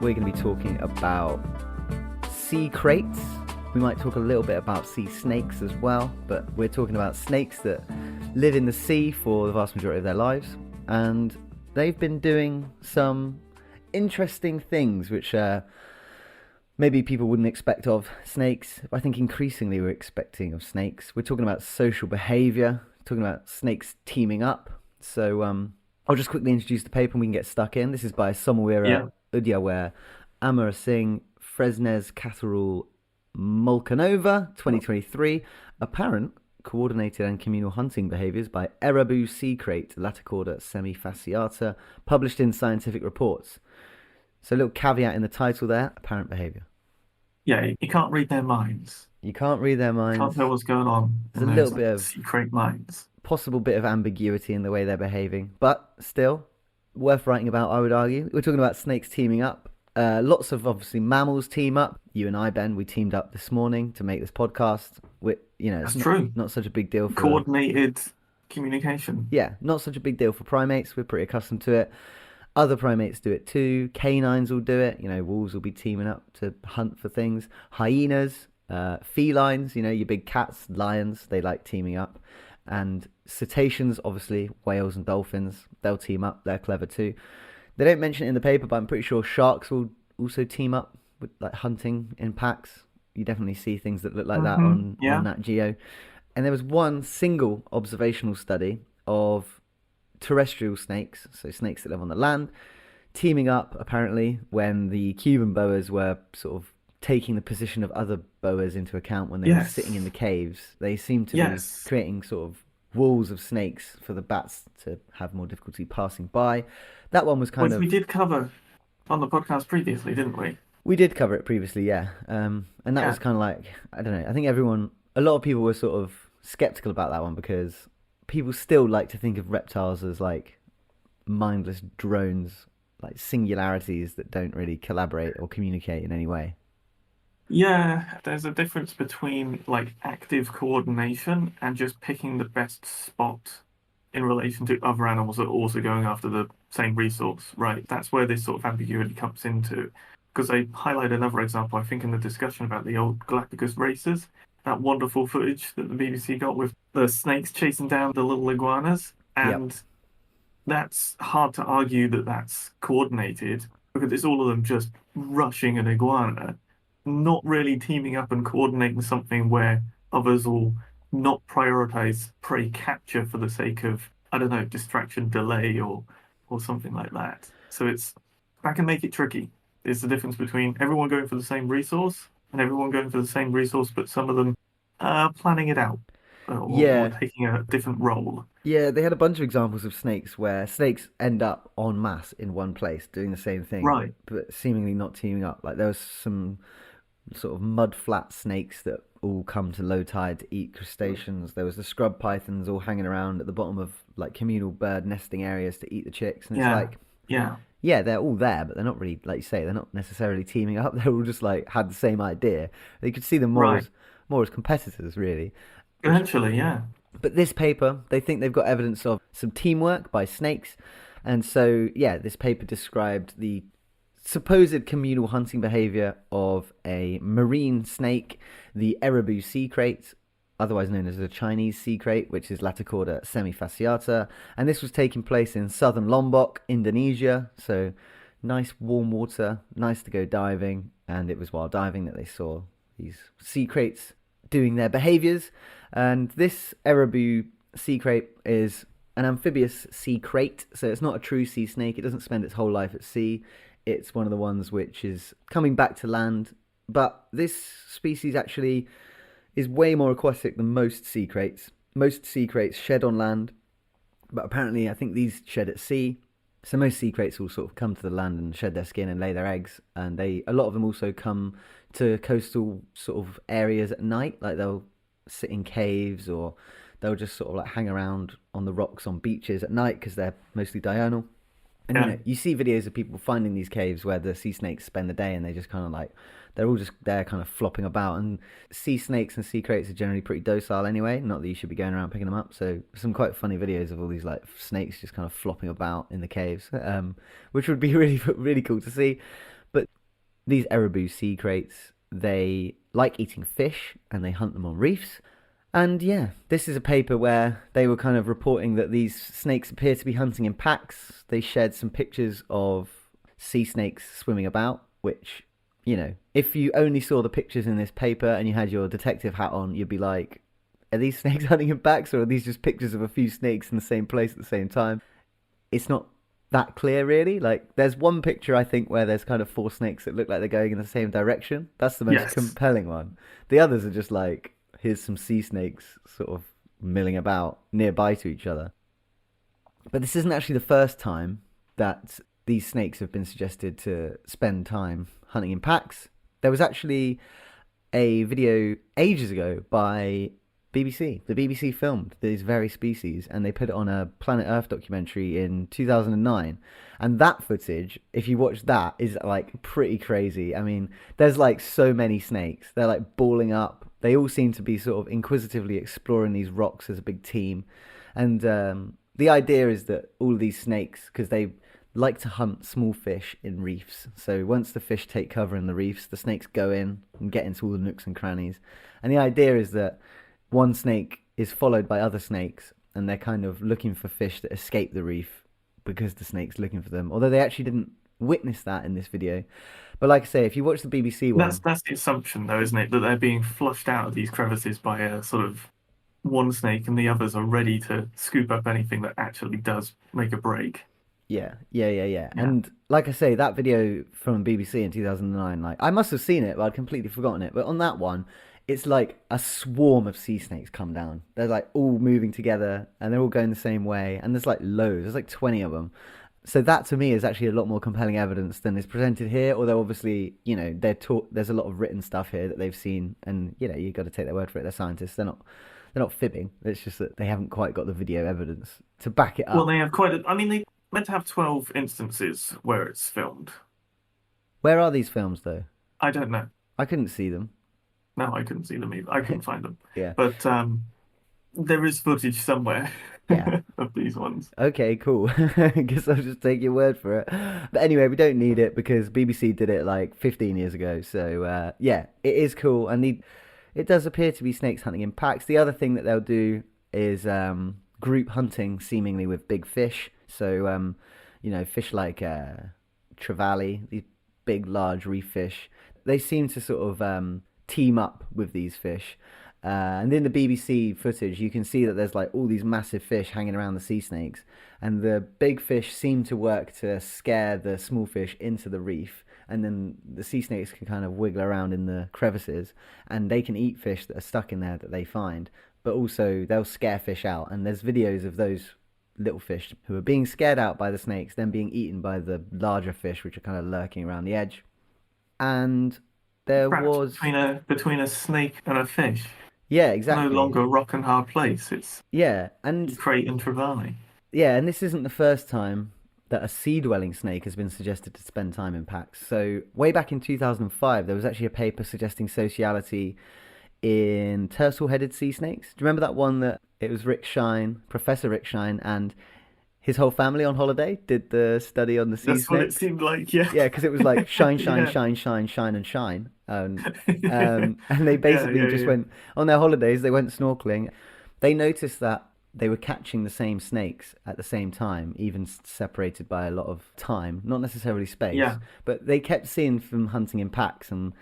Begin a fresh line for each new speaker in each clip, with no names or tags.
we're going to be talking about sea crates. We might talk a little bit about sea snakes as well, but we're talking about snakes that live in the sea for the vast majority of their lives, and they've been doing some interesting things which maybe people wouldn't expect of snakes. I think increasingly we're expecting of snakes. We're talking about social behaviour, talking about snakes teaming up. So I'll just quickly introduce the paper and we can get stuck in. This is by Somawira Udyaware, Amara Singh, Fresnes Catherall Mulkanova, 2023. Apparent coordinated and communal hunting behaviours by Erebus sea crate, Laticorda semifasciata, published in Scientific Reports. So a little caveat in the title there, apparent behaviour.
Yeah, you can't read their minds.
You can't read their minds.
Can't tell what's going on
There's
in
a little
those
bit of
secret minds.
possible bit of ambiguity in the way they're behaving, but still worth writing about, I would argue. We're talking about snakes teaming up. Lots of obviously mammals team up. You and I, Ben, we teamed up this morning to make this podcast.
That's true.
Not such a big deal for
Coordinated communication.
Yeah, not such a big deal for primates. We're pretty accustomed to it. Other primates do it too. Canines will do it. Wolves will be teaming up to hunt for things. Hyenas, felines, your big cats, lions, they like teaming up. And cetaceans, obviously, whales and dolphins, they'll team up. They're clever too. They don't mention it in the paper, but I'm pretty sure sharks will also team up with like hunting in packs. You definitely see things that look like that on Nat Geo. And there was one single observational study of terrestrial snakes, so snakes that live on the land, teaming up apparently when the Cuban boas were sort of taking the position of other boas into account when they were sitting in the caves. They seemed to be creating sort of walls of snakes for the bats to have more difficulty passing by. That one was kind of...
We did cover on the podcast previously, didn't we?
We did cover it previously, yeah. And that was kind of like, I don't know, I think a lot of people were sort of skeptical about that one because people still like to think of reptiles as like mindless drones, like singularities that don't really collaborate or communicate in any way.
Yeah, there's a difference between like active coordination and just picking the best spot in relation to other animals that are also going after the same resource, right? That's where this sort of ambiguity comes into. Because they highlight another example, I think, in the discussion about the old Galapagos races, that wonderful footage that the BBC got with the snakes chasing down the little iguanas. And that's hard to argue that that's coordinated because it's all of them just rushing an iguana, not really teaming up and coordinating something where others will not prioritize prey capture for the sake of, I don't know, distraction, delay, or something like that. So that can make it tricky. It's the difference between everyone going for the same resource and everyone going for the same resource, but some of them planning it out or taking a different role.
Yeah, they had a bunch of examples of snakes where snakes end up en masse in one place doing the same thing,
right?
But seemingly not teaming up. Like there was some sort of mud flat snakes that all come to low tide to eat crustaceans. There was the scrub pythons all hanging around at the bottom of like communal bird nesting areas to eat the chicks, and it's like they're all there, but they're not really, like you say, they're not necessarily teaming up. They're all just like had the same idea. They could see them more as competitors, really.
Eventually, yeah.
But this paper, they think they've got evidence of some teamwork by snakes, and so this paper described the supposed communal hunting behaviour of a marine snake, the Erebus sea crate, otherwise known as the Chinese sea crate, which is Laticorda semifasciata, and this was taking place in southern Lombok, Indonesia, so nice warm water, nice to go diving, and it was while diving that they saw these sea crates doing their behaviours. And this Erebus sea crate is an amphibious sea crate, so it's not a true sea snake. It doesn't spend its whole life at sea. It's one of the ones which is coming back to land, but this species actually is way more aquatic than most sea crates. Most sea crates shed on land, but apparently I think these shed at sea. So most sea crates will sort of come to the land and shed their skin and lay their eggs, and a lot of them also come to coastal sort of areas at night, like they'll sit in caves or they'll just sort of like hang around on the rocks on beaches at night because they're mostly diurnal. And you see videos of people finding these caves where the sea snakes spend the day and they just kind of like, they're all just there kind of flopping about. And sea snakes and sea crates are generally pretty docile anyway, not that you should be going around picking them up. So some quite funny videos of all these like snakes just kind of flopping about in the caves, which would be really, really cool to see. But These Erebus sea kraits, they like eating fish and they hunt them on reefs. And yeah, this is a paper where they were kind of reporting that these snakes appear to be hunting in packs. They shared some pictures of sea snakes swimming about, which, if you only saw the pictures in this paper and you had your detective hat on, you'd be like, are these snakes hunting in packs or are these just pictures of a few snakes in the same place at the same time? It's not that clear, really. Like, there's one picture, I think, where there's kind of four snakes that look like they're going in the same direction. That's the most
Yes.
compelling one. The others are just like, here's some sea snakes sort of milling about nearby to each other. But this isn't actually the first time that these snakes have been suggested to spend time hunting in packs. There was actually a video ages ago by BBC. The BBC filmed these very species and they put it on a Planet Earth documentary in 2009. And that footage, if you watch that, is like pretty crazy. I mean, there's like so many snakes. They're like balling up. They all seem to be sort of inquisitively exploring these rocks as a big team. And the idea is that all of these snakes, because they like to hunt small fish in reefs. So once the fish take cover in the reefs, the snakes go in and get into all the nooks and crannies. And the idea is that one snake is followed by other snakes, and they're kind of looking for fish that escape the reef because the snake's looking for them. Although they actually didn't witness that in this video. But like I say, if you watch the BBC
That's
one,
that's the assumption, though, isn't it? That they're being flushed out of these crevices by a sort of one snake, and the others are ready to scoop up anything that actually does make a break.
yeah.
Yeah.
And like I say, that video from BBC in 2009, like I must have seen it, but I'd completely forgotten it. But on that one, it's like a swarm of sea snakes come down. They're like all moving together and they're all going the same way. And there's like loads, there's like 20 of them. So that to me is actually a lot more compelling evidence than is presented here. Although obviously, they're taught, there's a lot of written stuff here that they've seen, and you've got to take their word for it. They're scientists. They're not fibbing. It's just that they haven't quite got the video evidence to back it
Well,
up.
they have quite a, I mean, they meant to have 12 instances where it's filmed.
Where are these films though?
I don't know.
I couldn't see them.
No, I couldn't see them either. I couldn't find them.
Yeah.
But there is footage somewhere
Yeah.
of these ones.
Okay, cool. I guess I'll just take your word for it. But anyway, we don't need it because BBC did it like 15 years ago. So yeah, it is cool, and it does appear to be snakes hunting in packs. The other thing that they'll do is group hunting, seemingly with big fish. So fish like trevally, these big, large reef fish. They seem to sort of team up with these fish. And in the BBC footage, you can see that there's like all these massive fish hanging around the sea snakes, and the big fish seem to work to scare the small fish into the reef, and then the sea snakes can kind of wiggle around in the crevices, and they can eat fish that are stuck in there that they find, but also they'll scare fish out, and there's videos of those little fish who are being scared out by the snakes, then being eaten by the larger fish, which are kind of lurking around the edge. And there
Trapped
was,
between a snake and a fish.
yeah,
No
exactly.
longer a rock and hard place. It's
Yeah, and
Crate and Trevally.
yeah, and this isn't the first time that a sea-dwelling snake has been suggested to spend time in packs. So way back in 2005, there was actually a paper suggesting sociality in turtle-headed sea snakes. Do you remember that one that it was Rick Shine, Professor Rick Shine, and his whole family on holiday did the study on the sea
That's what it
snakes?
seemed like, yeah.
Yeah, because it was like shine, shine,
Yeah.
shine, shine, shine, and shine. And they
Yeah,
basically
yeah,
just
yeah.
went on their holidays. They went snorkeling. They noticed that they were catching the same snakes at the same time, even separated by a lot of time, not necessarily space.
Yeah.
But they kept seeing them hunting in packs, and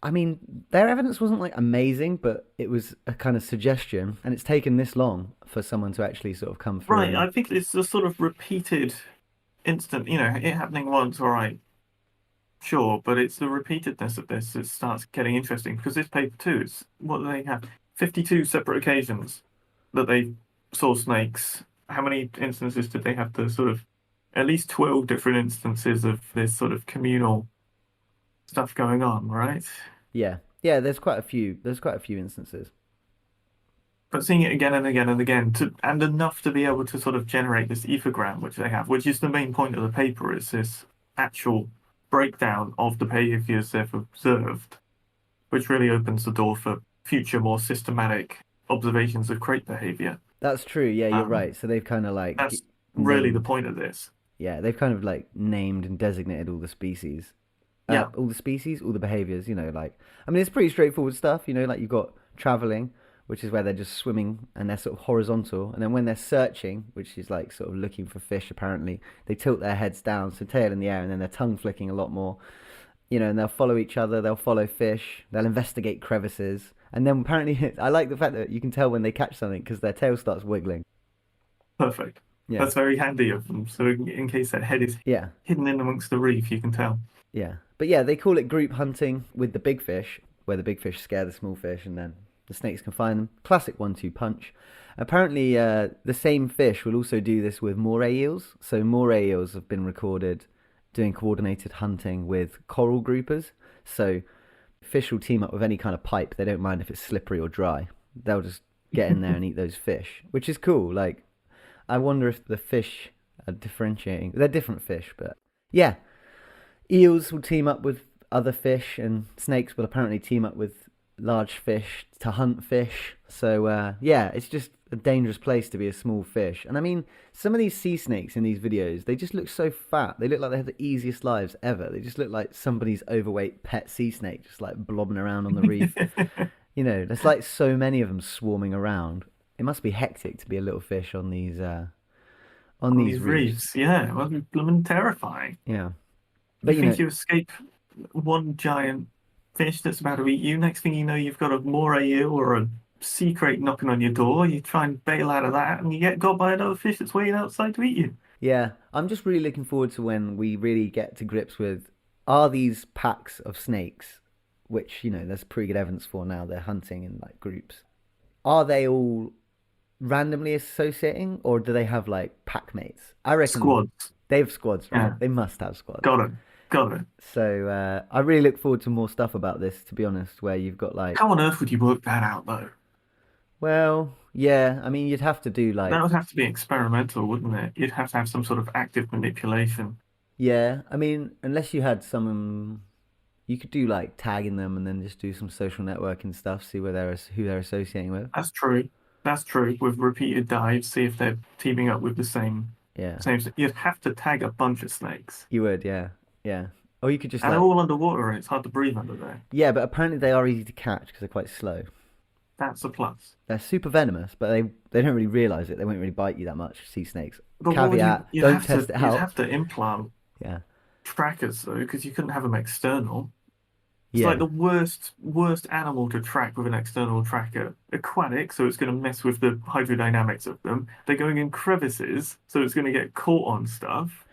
I mean, their evidence wasn't like amazing, but it was a kind of suggestion, and it's taken this long for someone to actually sort of come through
Right,
and
I think it's a sort of repeated instant, it happening once, all right, sure, but it's the repeatedness of this that starts getting interesting because this paper too is what do they have? 52 separate occasions that they saw snakes. How many instances did they have to sort of at least 12 different instances of this sort of communal stuff going on, right?
yeah, yeah. There's quite a few. There's quite a few instances.
But seeing it again and again and again and enough to be able to sort of generate this ethogram which they have, which is the main point of the paper, is this actual breakdown of the behaviors they've observed, which really opens the door for future more systematic observations of crate behavior.
That's true. Yeah, you're
Um,
right. So they've kind of like
that's really the
named.
point of this.
Yeah, they've kind of like named and designated all the species.
Yeah,
all the species, all the behaviors, like, I mean, it's pretty straightforward stuff, like you've got traveling, which is where they're just swimming and they're sort of horizontal. And then when they're searching, which is like sort of looking for fish, apparently, they tilt their heads down, so tail in the air, and then their tongue flicking a lot more, and they'll follow each other, they'll follow fish, they'll investigate crevices. And then apparently, I like the fact that you can tell when they catch something because their tail starts wiggling.
perfect.
Yeah,
That's very handy of them. So in case that head is
yeah,
hidden in amongst the reef, you can tell.
yeah. But yeah, they call it group hunting with the big fish, where the big fish scare the small fish and then the snakes can find them. Classic 1-2 punch. Apparently, the same fish will also do this with moray eels. So moray eels have been recorded doing coordinated hunting with coral groupers. So fish will team up with any kind of pipe. They don't mind if it's slippery or dry. They'll just get in there and eat those fish, which is cool. Like, I wonder if the fish are differentiating. They're different fish, but yeah. Eels will team up with other fish, and snakes will apparently team up with large fish to hunt fish. So yeah, it's just a dangerous place to be a small fish. And I mean, some of these sea snakes in these videos, they just look so fat. They look like they have the easiest lives ever. They just look like somebody's overweight pet sea snake, just like blobbing around on the reef. There's like so many of them swarming around. It must be hectic to be a little fish on
On
these
these
reefs.
reefs. Yeah, it must be blooming terrifying.
Yeah,
You
but
think you escape one giant fish that's about to eat you. Next thing you know, you've got a moray eel or a sea crate knocking on your door. You try and bail out of that, and you get got by another fish that's waiting outside to eat you.
yeah, I'm just really looking forward to when we really get to grips with, are these packs of snakes, which, there's pretty good evidence for now, they're hunting in like groups. Are they all randomly associating, or do they have like pack mates? I reckon
Squads.
they have squads, right?
Yeah,
They must have squads.
got it. Got it.
So I really look forward to more stuff about this, to be honest, where you've got like,
How on earth would you work that out, though?
well, yeah, I mean, you'd have to do
That
like,
would have to be experimental, wouldn't it? You'd have to have some sort of active manipulation.
yeah, I mean, unless you had someone, you could do like tagging them and then just do some social networking stuff, see who they're associating with.
That's true. That's true. With repeated dives, see if they're teaming up with the
Yeah,
same. You'd have to tag a bunch of snakes,
you would, yeah, yeah. Or you could just
and they're
like,
all underwater, and it's hard to breathe under there.
yeah, but apparently they are easy to catch because they're quite slow.
That's a plus.
They're super venomous, but they don't really realize it. They won't really bite you that much. Sea snakes.
But what would you?
Caveat: don't test it
You'd
out.
have to implant
Yeah,
trackers though, because you couldn't have them external. It's like
yeah,
the worst animal to track with an external tracker. Aquatic, so it's going to mess with the hydrodynamics of them. They're going in crevices, so it's going to get caught on stuff.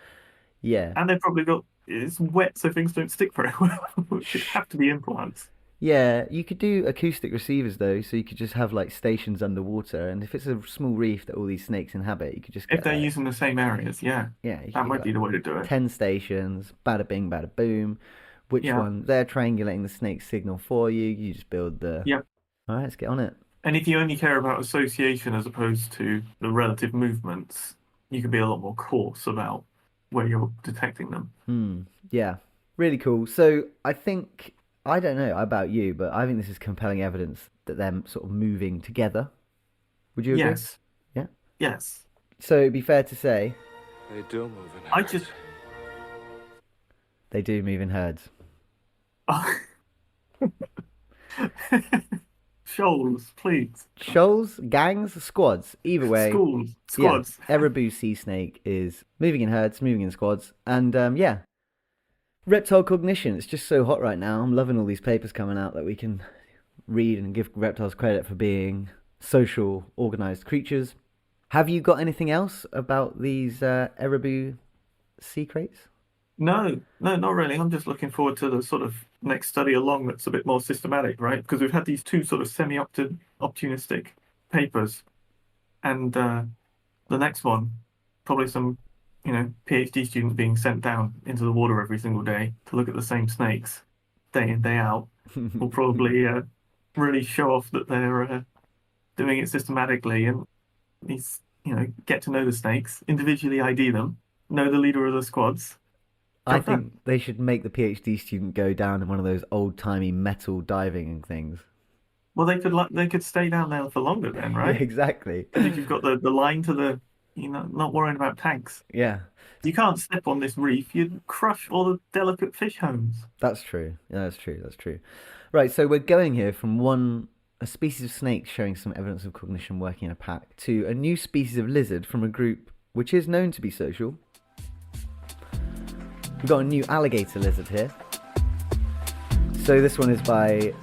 yeah,
And they've probably got it's wet, so things don't stick very well. It'd
Shh.
have to be implants.
Yeah. You could do acoustic receivers though, so you could just have like stations underwater, and if it's a small reef that all these snakes inhabit, you could just
If
get
they're
like,
using the same areas, yeah,
yeah, you could
that
get
might be
like
the way to do it.
10 stations, bada bing, bada boom. Which
Yeah,
one? They're triangulating the snake signal for you. You just build the.
yeah.
All right, let's get on it.
And if you only care about association as opposed to the relative movements, you can be a lot more coarse about where you're detecting them.
Yeah, really cool. So I think, I don't know about you, but I think this is compelling evidence that they're sort of moving together. Would you agree?
Yes,
Yeah.
yes.
So it'd be fair to say
They do move in
I
herds.
just
they do move in herds.
shoals, please.
Shoals, gangs, squads. Either way,
Schools,
yeah.
squads.
Ereboo sea snake is moving in herds, moving in squads, and yeah. Reptile cognition. It's just so hot right now. I'm loving all these papers coming out that we can read and give reptiles credit for being social, organized creatures. Have you got anything else about these Ereboo sea crates?
No, no, not really. I'm just looking forward to the sort of next study along that's a bit more systematic, right? Because we've had these two sort of semi-opportunistic papers, and the next one, probably some, PhD student being sent down into the water every single day to look at the same snakes day in, day out, will probably really show off that they're doing it systematically and these, get to know the snakes, individually ID them, know the leader of the squads.
I
Job done.
think they should make the PhD student go down in one of those old-timey metal diving things.
Well, they could stay down there for longer then,
Yeah,
right?
exactly.
Because if you've got the line to the, not worrying about tanks.
Yeah.
You can't step on this reef, you'd crush all the delicate fish homes.
That's true. Yeah, that's true. That's true. Right, so we're going here from a species of snake showing some evidence of cognition working in a pack to a new species of lizard from a group which is known to be social. We've got a new alligator lizard here. So this one is by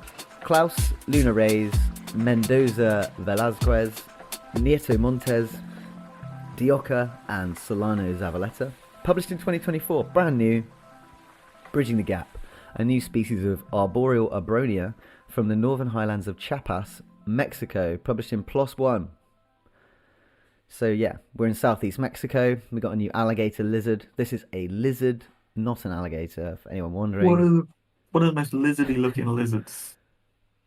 Klaus Luna Reyes, Mendoza Velazquez, Nieto Montes, Dioca, and Solano Zavaleta. Published in 2024, brand new, Bridging the Gap, a new species of arboreal abronia from the northern highlands of Chiapas, Mexico, published in PLOS One. So yeah, we're in southeast Mexico. We got a new alligator lizard. This is a lizard, not an alligator, for anyone
What
wondering.
are one of the most lizardy looking lizards?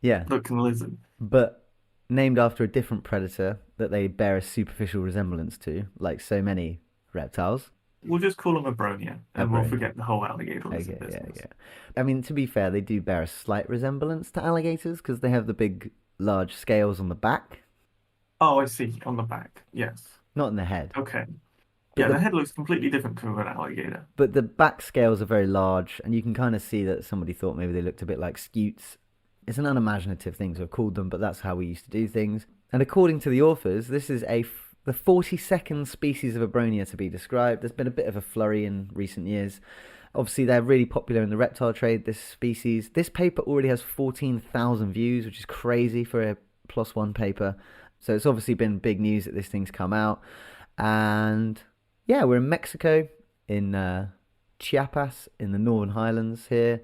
Yeah,
Looking lizard.
but named after a different predator that they bear a superficial resemblance to, like so many reptiles.
We'll just call them a bronia, and we'll
Abronia.
forget the whole alligator lizard
Okay, yeah,
business.
yeah. I mean, to be fair, they do bear a slight resemblance to alligators because they have the big, large scales on the back,
Oh, I see. On the back. Yes.
not in the head.
Okay.
But
Yeah, the
the
head looks completely different to an alligator.
but the back scales are very large, and you can kind of see that somebody thought maybe they looked a bit like scutes. It's an unimaginative thing to have called them, but that's how we used to do things. And according to the authors, this is the 42nd species of Abronia to be described. There's been a bit of a flurry in recent years. Obviously, they're really popular in the reptile trade, this species. This paper already has 14,000 views, which is crazy for a PLOS One paper. So it's obviously been big news that this thing's come out. And yeah, we're in Mexico, in Chiapas, in the Northern Highlands here.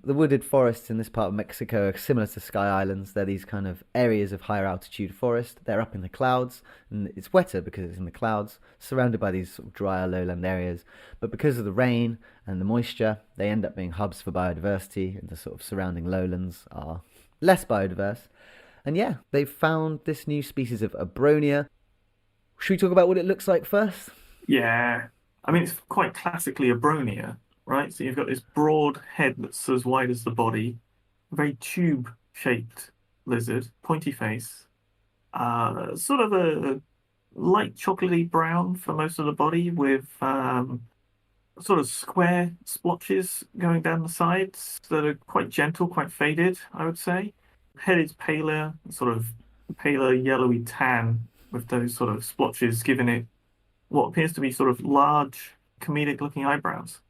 The wooded forests in this part of Mexico are similar to Sky Islands. They're these kind of areas of higher altitude forest. They're up in the clouds, and it's wetter because it's in the clouds, surrounded by these sort of drier lowland areas. But because of the rain and the moisture, they end up being hubs for biodiversity, and the sort of surrounding lowlands are less biodiverse. And yeah, they've found this new species of Abronia. Should we talk about what it looks like first?
Yeah. I mean, it's quite classically a bronia, right? So you've got this broad head that's as wide as the body, a very tube-shaped lizard, pointy face, sort of a light chocolatey brown for most of the body with sort of square splotches going down the sides that are quite gentle, quite faded, I would say. Head is paler, sort of paler yellowy tan with those sort of splotches, giving it what appears to be sort of large comedic looking eyebrows.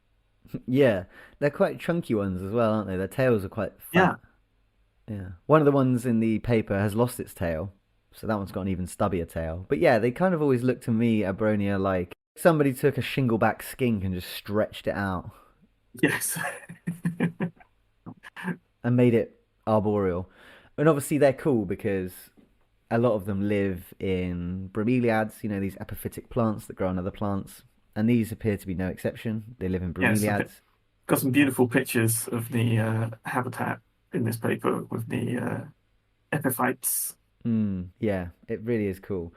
Yeah, they're quite chunky ones as well, aren't they? Their tails are quite
Yeah,
fat. Yeah. One of the ones in the paper has lost its tail, so that one's got an even stubbier tail. But yeah, they kind of always look to me, Abronia, like somebody took a shingleback skink and just stretched it out
yes.
and made it arboreal. And obviously they're cool because a lot of them live in bromeliads, these epiphytic plants that grow on other plants. And these appear to be no exception. They live in
Yes, I've
bromeliads.
got some beautiful pictures of the habitat in this paper with the epiphytes.
Yeah, it really is cool.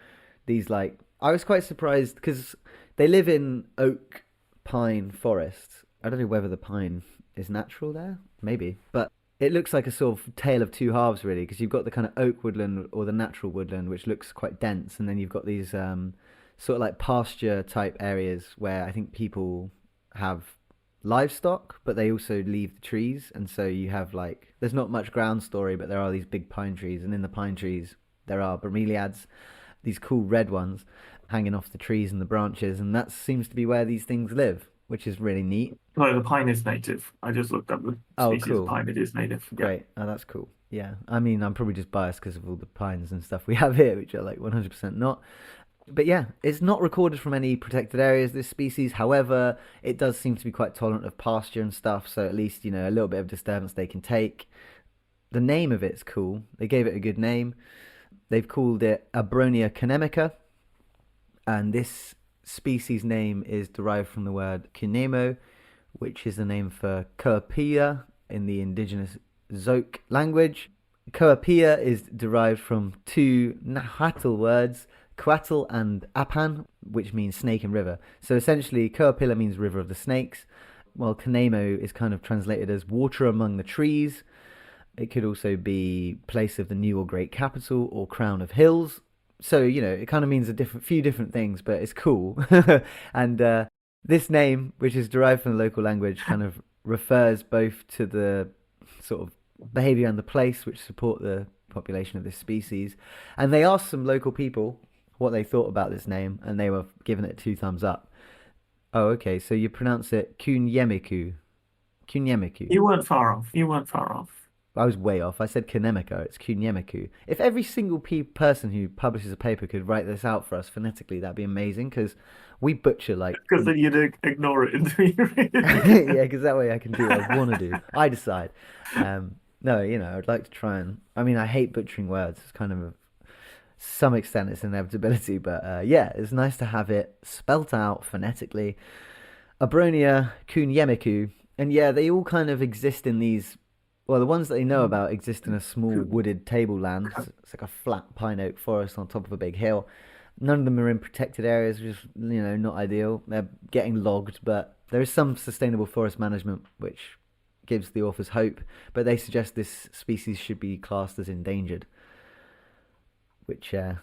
I was quite surprised because they live in oak pine forests. I don't know whether the pine is natural there, maybe, but it looks like a sort of tale of two halves, really, because you've got the kind of oak woodland or the natural woodland, which looks quite dense, and then you've got these sort of like pasture type areas where I think people have livestock, but they also leave the trees, and so you have like there's not much ground story, but there are these big pine trees, and in the pine trees there are bromeliads, these cool red ones hanging off the trees and the branches, and that seems to be where these things live, which is really neat.
No, the pine is native. I just looked up the
Oh,
species of
cool.
pine. It is native. Yeah.
Great. Oh, that's cool. Yeah. I mean, I'm probably just biased because of all the pines and stuff we have here, which are like 100% not. But yeah, it's not recorded from any protected areas, this species. However, it does seem to be quite tolerant of pasture and stuff, so at least, a little bit of disturbance they can take. The name of it's cool. They gave it a good name. They've called it Abronia canemica, and this species name is derived from the word kinemo, which is the name for Coapia in the indigenous Zoque language. Coapia is derived from two Nahuatl words, Coatl and Apan, which means snake and river. So essentially, Coapila means river of the snakes, while Canemo is kind of translated as water among the trees. It could also be place of the new or great capital or crown of hills. So, it kind of means few different things, but it's cool. And This name, which is derived from the local language, kind of refers both to the sort of behavior and the place which support the population of this species. And they asked some local people what they thought about this name, and they were giving it two thumbs up. Oh, okay. So you pronounce it Kunyemiku. Kunyemiku.
You weren't far off. You weren't far off.
I was way off. I said Kinemiko. It's Kunyemiku. If every single person who publishes a paper could write this out for us phonetically, that'd be amazing because we butcher like
Because then you'd ignore it until you read
yeah,
it.
because that way I can do what I want to do. I decide. No, I'd like to try and. I mean, I hate butchering words. It's kind of some extent it's inevitability, but yeah, it's nice to have it spelt out phonetically. Abronia kunyemiku, and yeah, they all kind of exist in these. Well, the ones that they know about exist in a small wooded tableland. It's like a flat pine oak forest on top of a big hill. None of them are in protected areas, which is, not ideal. They're getting logged, but there is some sustainable forest management, which gives the authors hope. But they suggest this species should be classed as endangered, which,
And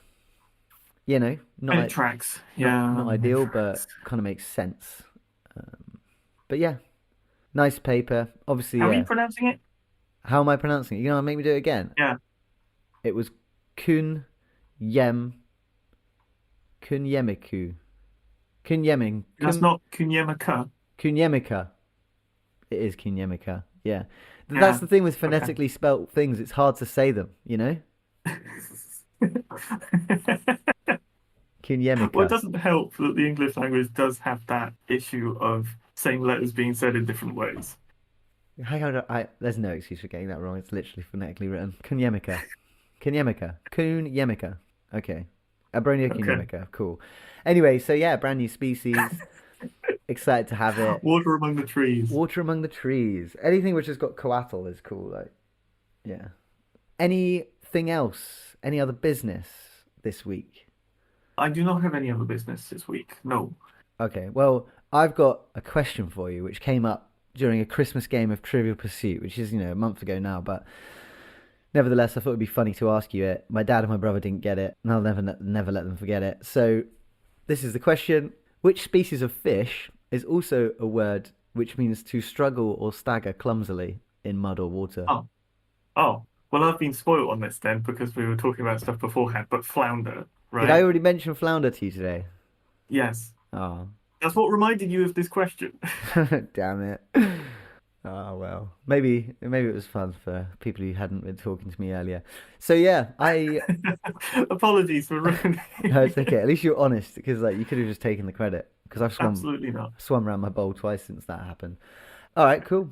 it
not
tracks.
not
Yeah, it
ideal, but
tracks.
kind of makes sense. But yeah, nice paper. Obviously,
How are you
yeah.
pronouncing it?
How am I pronouncing it? Make me do it again.
Yeah,
It was Kun Yem Kunyemiku. Kunyeming.
that's not Kunyemaka.
Kunyemika. It is Kunyemika. Yeah. That's
Yeah.
the thing with
Okay.
phonetically spelt things. It's hard to say them.
Well, it
Kunyemika.
doesn't help that the English language does have that issue of same letters being said in different ways.
Hang on. There's no excuse for getting that wrong. It's literally phonetically written. Kunyemika. Kunyemika. Kunyemika. Okay. Abronia
Okay.
kunyemika. Cool. Anyway, so yeah, brand new species. Excited to have it.
Water among the trees.
Water among the trees. Anything which has got coatl is cool. Like, yeah. Anything else? Any other business this week?
I do not have any other business this week. No.
Okay, well, I've got a question for you, which came up during a Christmas game of Trivial Pursuit, which is, a month ago now, but nevertheless, I thought it'd be funny to ask you it. My dad and my brother didn't get it, and I'll never let them forget it. So, this is the question. Which species of fish is also a word which means to struggle or stagger clumsily in mud or water?
Oh, oh. Well, I've been spoiled on this then because we were talking about stuff beforehand, but flounder,
Did I
right?
already mention flounder to you today?
Yes.
Oh,
That's what reminded you of this question.
damn it. Oh well, maybe it was fun for people who hadn't been talking to me earlier. So yeah, I
Apologies for ruining.
no, it's okay. At least you're honest because like you could have just taken the credit because I've
Absolutely not.
swum around my bowl twice since that happened. All right, cool.